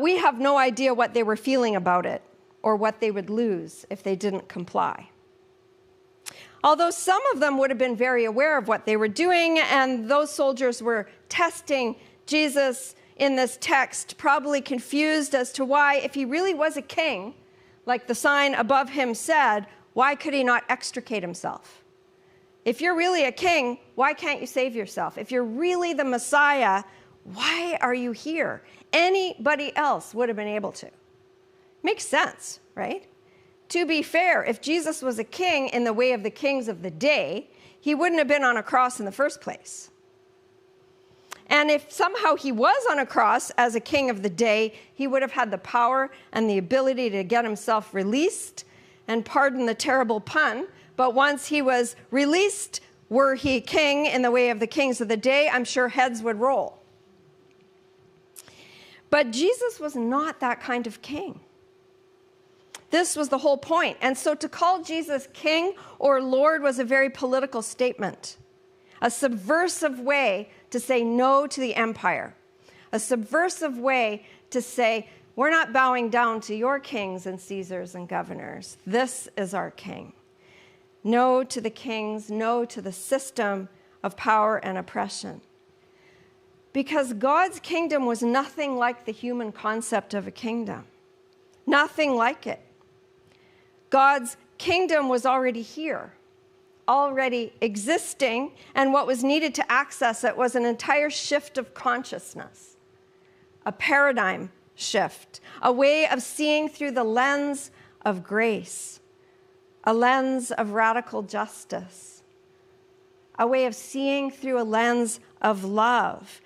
we have no idea what they were feeling about it or what they would lose if they didn't comply. Although some of them would have been very aware of what they were doing, and those soldiers were testing Jesus in this text, probably confused as to why, if he really was a king, like the sign above him said, why could he not extricate himself? If you're really a king, why can't you save yourself? If you're really the Messiah, why are you here? Anybody else would have been able to. Makes sense, right? To be fair, if Jesus was a king in the way of the kings of the day, he wouldn't have been on a cross in the first place. And if somehow he was on a cross as a king of the day, he would have had the power and the ability to get himself released, and pardon the terrible pun, but once he was released, were he king in the way of the kings of the day, I'm sure heads would roll. But Jesus was not that kind of king. This was the whole point. And so to call Jesus king or Lord was a very political statement, a subversive way to say no to the empire, a subversive way to say, we're not bowing down to your kings and Caesars and governors. This is our king. No to the kings, no to the system of power and oppression. Because God's kingdom was nothing like the human concept of a kingdom. Nothing like it. God's kingdom was already here, already existing, and what was needed to access it was an entire shift of consciousness, a paradigm shift, a way of seeing through the lens of grace, a lens of radical justice, a way of seeing through a lens of love,